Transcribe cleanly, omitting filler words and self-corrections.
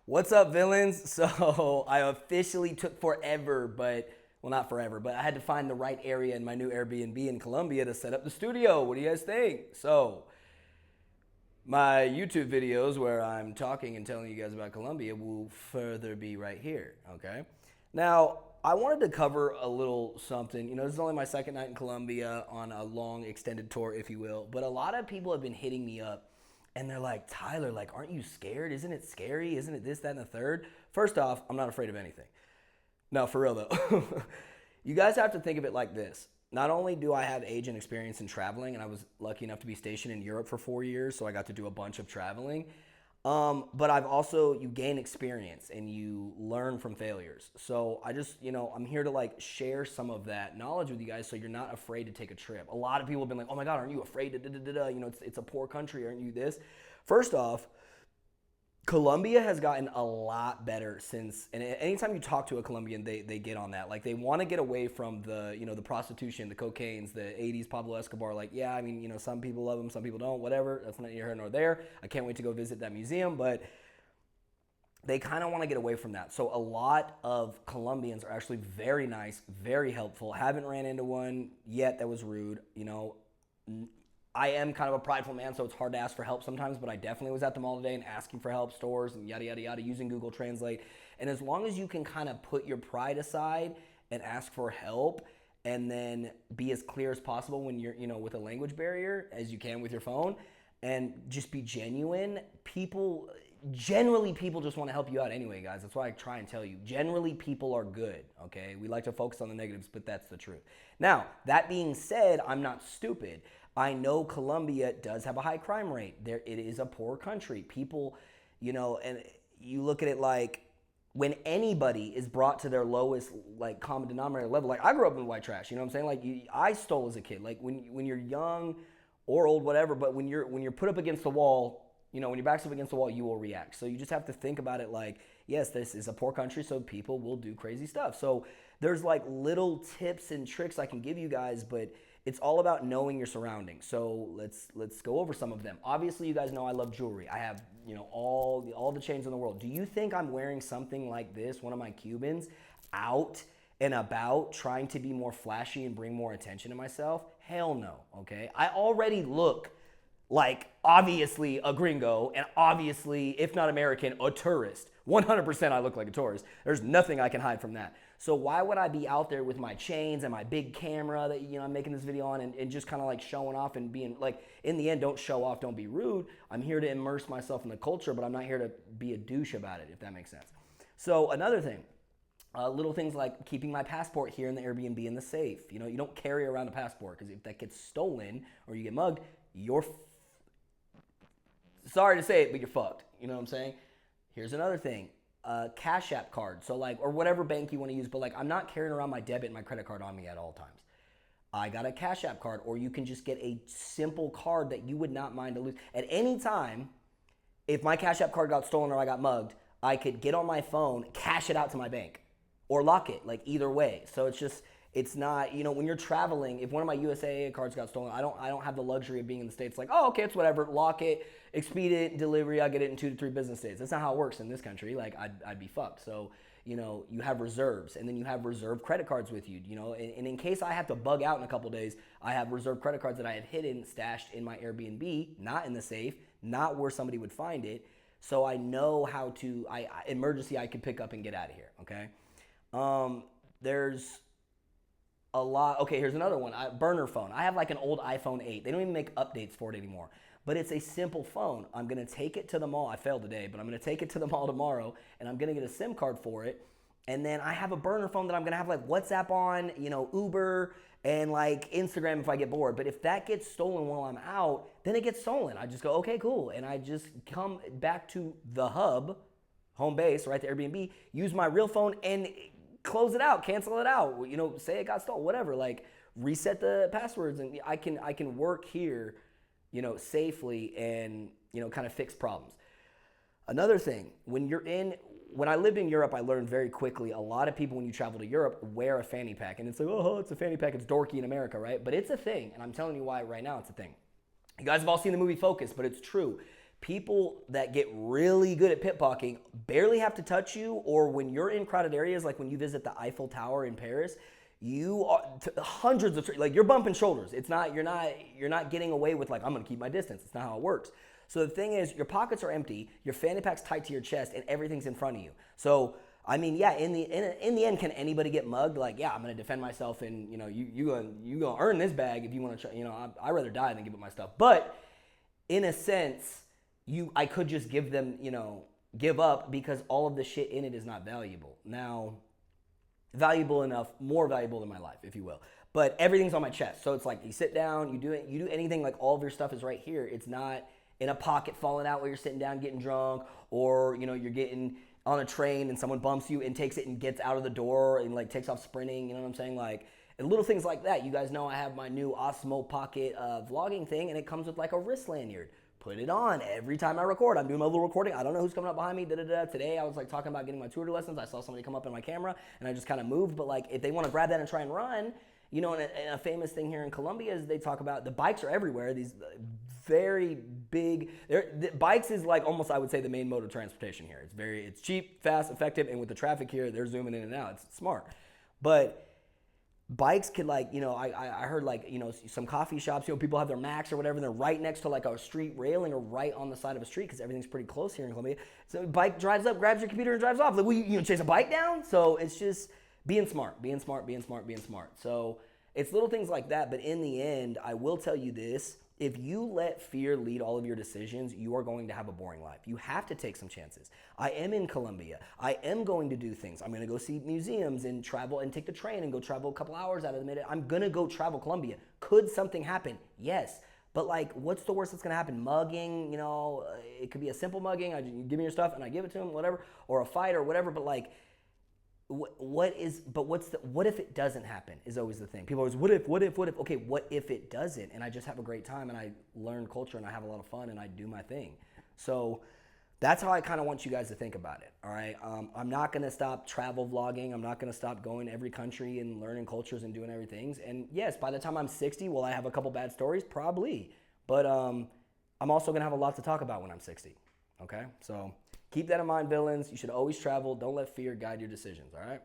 What's up, villains? So I officially took forever, well, not forever, but I had to find the right area in my new Airbnb in Colombia to set up the studio. What do you guys think? So my YouTube videos where I'm talking and telling you guys about Colombia will further be right here, okay? Now, I wanted to cover a little something. This is only my second night in Colombia on a long extended tour, if you will, but a lot of people have been hitting me up and they're like, Tyler, like, aren't you scared? Isn't it scary? Isn't it this, that, and the third? First off, I'm not afraid of anything. No, for real though. You guys have to think of it like this. Not only do I have age and experience in traveling, and I was lucky enough to be stationed in Europe for 4 years, so I got to do a bunch of traveling. But you gain experience and you learn from failures. So I'm here to like share some of that knowledge with you guys so you're not afraid to take a trip. A lot of people have been like, oh my God, aren't you afraid to da-da-da-da? It's a poor country, aren't you this? First off, Colombia has gotten a lot better since, and anytime you talk to a Colombian, they get on that. Like they want to get away from the prostitution, the cocaine's, the 80s Pablo Escobar. Like, yeah, I mean, some people love him, some people don't, whatever. That's neither here nor there. I can't wait to go visit that museum, but they kind of want to get away from that. So a lot of Colombians are actually very nice, very helpful. Haven't ran into one yet that was rude. I am kind of a prideful man, so it's hard to ask for help sometimes, but I definitely was at the mall today and asking for help, stores and yada, yada, yada, using Google Translate. And as long as you can kind of put your pride aside and ask for help and then be as clear as possible when you're, with a language barrier as you can with your phone and just be genuine, generally people just want to help you out anyway, guys. That's why I try and tell you. Generally, people are good, okay? We like to focus on the negatives, but that's the truth. Now, that being said, I'm not stupid. I know Colombia does have a high crime rate. It is a poor country. People, and you look at it like when anybody is brought to their lowest like common denominator level. Like I grew up in white trash. You know what I'm saying? Like I stole as a kid. Like when you're young or old, whatever. But when you're put up against the wall, when your back's up against the wall, you will react. So you just have to think about it like, yes, this is a poor country, so people will do crazy stuff. So there's like little tips and tricks I can give you guys, but it's all about knowing your surroundings. So let's go over some of them. Obviously, you guys know I love jewelry. I have all the chains in the world. Do you think I'm wearing something like this, one of my Cubans, out and about trying to be more flashy and bring more attention to myself? Hell no, okay? I already look like obviously a gringo and obviously, if not American, a tourist. 100% I look like a tourist. There's nothing I can hide from that. So why would I be out there with my chains and my big camera that I'm making this video on and just kind of like showing off and being like, in the end, don't show off, don't be rude. I'm here to immerse myself in the culture, but I'm not here to be a douche about it, if that makes sense. So another thing, little things like keeping my passport here in the Airbnb in the safe. You don't carry around a passport because if that gets stolen or you get mugged, you're sorry to say it, but you're fucked. You know what I'm saying? Here's another thing. Cash App card. So or whatever bank you want to use, but I'm not carrying around my debit and my credit card on me at all times. I got a Cash App card, or you can just get a simple card that you would not mind to lose. At any time, if my Cash App card got stolen or I got mugged, I could get on my phone, cash it out to my bank, or lock it, either way. So it's not, when you're traveling, if one of my USAA cards got stolen, I don't have the luxury of being in the States like, oh, okay, it's whatever, lock it, expedite, delivery, I get it in 2 to 3 business days. That's not how it works in this country. I'd be fucked. So, you have reserves, and then you have reserve credit cards with you, and in case I have to bug out in a couple days, I have reserve credit cards that I have hidden, stashed in my Airbnb, not in the safe, not where somebody would find it. So I know how to, emergency, I can pick up and get out of here, okay? There's a lot. Okay, here's another one. Burner phone. I have an old iPhone 8. They don't even make updates for it anymore. But it's a simple phone. I'm going to take it to the mall. I failed today, but I'm going to take it to the mall tomorrow, and I'm going to get a SIM card for it. And then I have a burner phone that I'm going to have WhatsApp on, Uber, and Instagram if I get bored. But if that gets stolen while I'm out, then it gets stolen. I just go, okay, cool. And I just come back to the hub, home base, right, the Airbnb, use my real phone and close it out, cancel it out, say it got stolen, whatever, reset the passwords, and I can work here, safely and, kind of fix problems. Another thing, when I lived in Europe, I learned very quickly, a lot of people when you travel to Europe wear a fanny pack, and it's like, oh, it's a fanny pack, it's dorky in America, right? But it's a thing, and I'm telling you why right now it's a thing. You guys have all seen the movie Focus, but it's true. People that get really good at pickpocketing barely have to touch you, or when you're in crowded areas, like when you visit the Eiffel Tower in Paris, you are hundreds of like you're bumping shoulders. It's not you're not getting away with like I'm gonna keep my distance. It's not how it works. So the thing is, your pockets are empty, your fanny pack's tight to your chest, and everything's in front of you. So I mean, yeah, in the end, can anybody get mugged? Like, yeah, I'm gonna defend myself, and you gonna earn this bag if you want to. I'd rather die than give up my stuff. But in a sense, I could just give up because all of the shit in it is not valuable. Now, valuable enough, more valuable than my life, if you will. But everything's on my chest, so it's like you sit down, you do anything, like all of your stuff is right here. It's not in a pocket falling out while you're sitting down getting drunk, or you're getting on a train and someone bumps you and takes it and gets out of the door and like takes off sprinting. You know what I'm saying? Like, and little things like that. You guys know I have my new Osmo Pocket vlogging thing, and it comes with like a wrist lanyard. Put it on every time I record. I'm doing my little recording. I don't know who's coming up behind me. Today I was like talking about getting my tour lessons. I saw somebody come up in my camera and I just kind of moved. But like if they want to grab that and try and run, and a famous thing here in Colombia is they talk about the bikes are everywhere. These very big, the bikes is like almost I would say the main mode of transportation here. It's cheap, fast, effective, and with the traffic here, they're zooming in and out. It's smart, but bikes could like, I heard like, some coffee shops, people have their Macs or whatever, and they're right next to like a street railing or right on the side of a street because everything's pretty close here in Colombia. So bike drives up, grabs your computer and drives off. Like, will you chase a bike down? So it's just being smart. So it's little things like that. But in the end, I will tell you this. If you let fear lead all of your decisions, you are going to have a boring life. You have to take some chances. I am in Colombia. I am going to do things. I'm going to go see museums and travel and take the train and go travel a couple hours out of the minute. I'm going to go travel Colombia. Could something happen? Yes. But like, what's the worst that's going to happen? Mugging, it could be a simple mugging. You give me your stuff and I give it to him, whatever, or a fight or whatever. But like, what if it doesn't happen is always the thing. People always, what if? Okay, what if it doesn't? And I just have a great time and I learn culture and I have a lot of fun and I do my thing. So that's how I kind of want you guys to think about it, all right? I'm not going to stop travel vlogging. I'm not going to stop going to every country and learning cultures and doing everything. And yes, by the time I'm 60, will I have a couple bad stories? Probably. But I'm also going to have a lot to talk about when I'm 60, okay? So keep that in mind, villains. You should always travel. Don't let fear guide your decisions, all right?